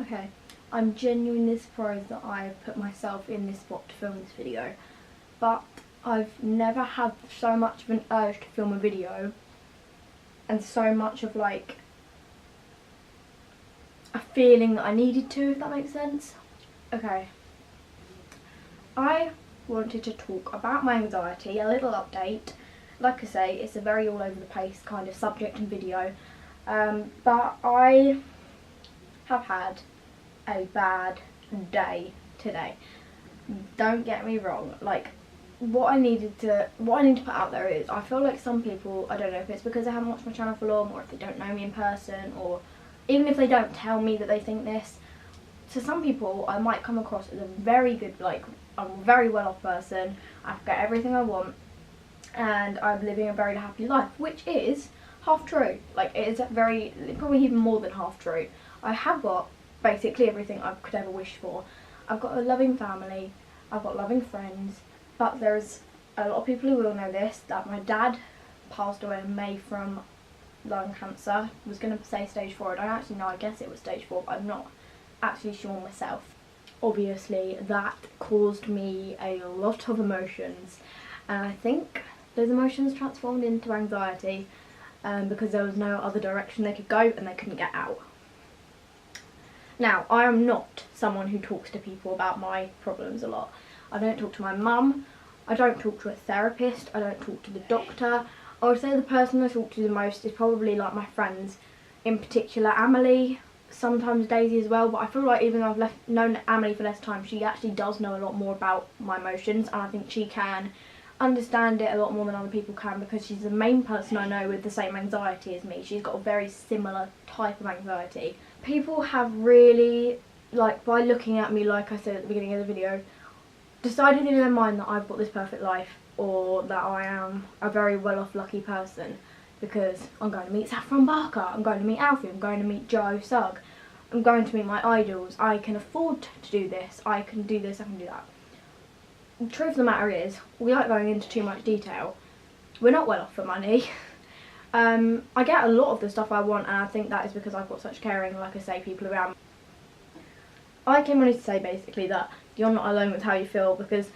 Okay, I'm genuinely surprised that I put myself in this spot to film this video, but I've never had so much of an urge to film a video and so much of like a feeling that I needed to, if that makes sense. Okay, I wanted to talk about my anxiety, a little update. Like I say, it's a very all over the place kind of subject and video, but I have had a bad day today. Don't get me wrong, like what I need to put out there is, I feel like some people, I don't know if it's because they haven't watched my channel for long, or if they don't know me in person, or even if they don't tell me that they think this, to some people I might come across as a very good, like I'm a very well off person, I've got everything I want and I'm living a very happy life, which is half true. Like it is probably even more than half true. I have got basically everything I could ever wish for. I've got a loving family, I've got loving friends, but there's a lot of people who will know this, that my dad passed away in May from lung cancer. I was going to say stage 4, I don't actually know, I guess it was stage 4, but I'm not actually sure myself. Obviously that caused me a lot of emotions, and I think those emotions transformed into anxiety because there was no other direction they could go and they couldn't get out. Now, I am not someone who talks to people about my problems a lot. I don't talk to my mum, I don't talk to a therapist, I don't talk to the doctor. I would say the person I talk to the most is probably like my friends, in particular Amelie, sometimes Daisy as well, but I feel like even though I've known Amelie for less time, she actually does know a lot more about my emotions, and I think she can understand it a lot more than other people can because she's the main person I know with the same anxiety as me. She's got a very similar type of anxiety. People have really, like by looking at me, like I said at the beginning of the video, decided in their mind that I've got this perfect life, or that I am a very well off lucky person because I'm going to meet Saffron Barker, I'm going to meet Alfie, I'm going to meet Joe Sugg, I'm going to meet my idols, I can afford to do this, I can do this, I can do that. The truth of the matter is, without going into too much detail, we're not well off for money. I get a lot of the stuff I want, and I think that is because I've got such caring, like I say, people around me. I came on to say basically that you're not alone with how you feel, because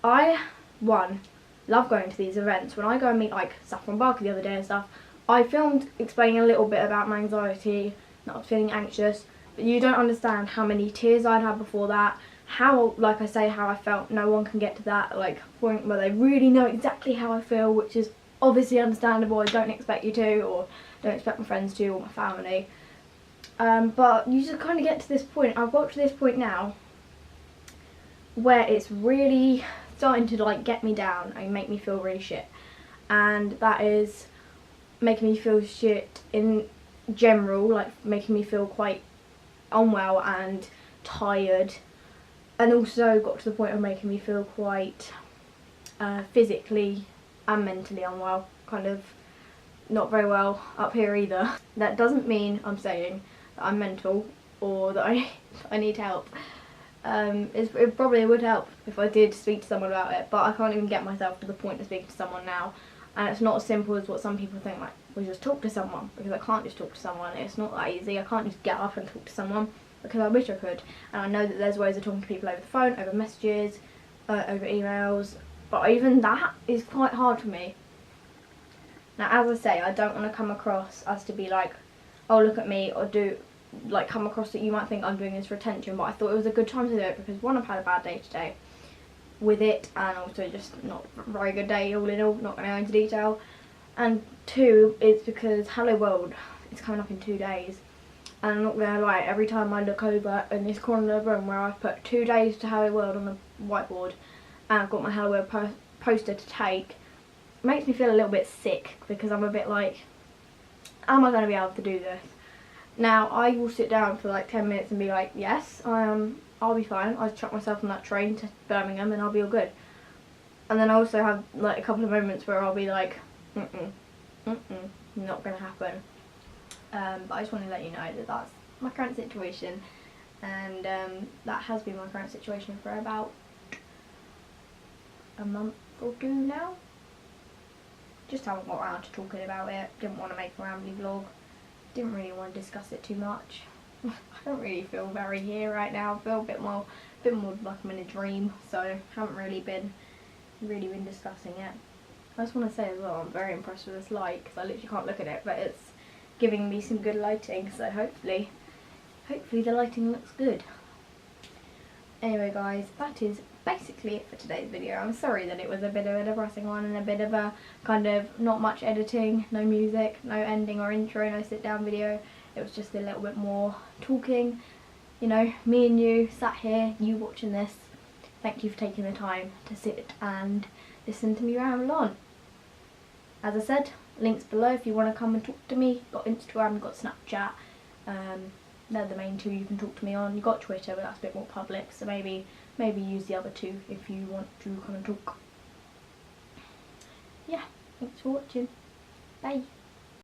I, one, love going to these events. When I go and meet like Saffron Barker the other day and stuff, I filmed explaining a little bit about my anxiety, that I was feeling anxious, but you don't understand how many tears I'd had before that, how, like I say, how I felt. No one can get to that like point where they really know exactly how I feel, which is obviously understandable. I don't expect you to, or don't expect my friends to, or my family. But you just kind of get to this point. I've got to this point now where it's really starting to like get me down and make me feel really shit, and that is making me feel shit in general, like making me feel quite unwell and tired, and also got to the point of making me feel quite physically and mentally unwell, kind of not very well up here either. That doesn't mean I'm saying that I'm mental or that I need help. It probably would help if I did speak to someone about it, but I can't even get myself to the point of speaking to someone now, and it's not as simple as what some people think, like, well, just talk to someone, because I can't just talk to someone. It's not that easy. I can't just get up and talk to someone, because I wish I could, and I know that there's ways of talking to people over the phone, over messages, over emails, but even that is quite hard for me. Now, as I say, I don't want to come across as to be like, oh, look at me, or like come across that you might think I'm doing this for attention, but I thought it was a good time to do it because, one, I've had a bad day today with it, and also just not a very good day all in all, not going to go into detail, and 2, it's because Hello World is coming up in 2 days, and I'm not going to lie, every time I look over in this corner of the room where I've put 2 days to Hello World on the whiteboard and I've got my Hello World poster to take, it makes me feel a little bit sick, because I'm a bit like, am I going to be able to do this? Now, I will sit down for like 10 minutes and be like, yes, I'll be fine. I'll chuck myself on that train to Birmingham and I'll be all good. And then I also have like a couple of moments where I'll be like, not going to happen. But I just want to let you know that that's my current situation. And that has been my current situation for about a month or 2 now. Just haven't got around to talking about it. Didn't want to make a rambly vlog. Didn't really want to discuss it too much. I don't really feel very here right now. I feel a bit more like I'm in a dream, so I haven't really been discussing it. I just want to say as well, I'm very impressed with this light because I literally can't look at it, but it's giving me some good lighting, so hopefully the lighting looks good. Anyway guys, that is basically it for today's video. I'm sorry that it was a bit of a depressing one and a bit of a kind of not much editing, no music, no ending or intro, no sit down video. It was just a little bit more talking, you know, me and you sat here, you watching this. Thank you for taking the time to sit and listen to me ramble on. As I said, links below if you want to come and talk to me. Got Instagram, got Snapchat. They're the main two you can talk to me on. You've got Twitter, but that's a bit more public, so maybe use the other two if you want to come and talk. Yeah, thanks for watching. Bye.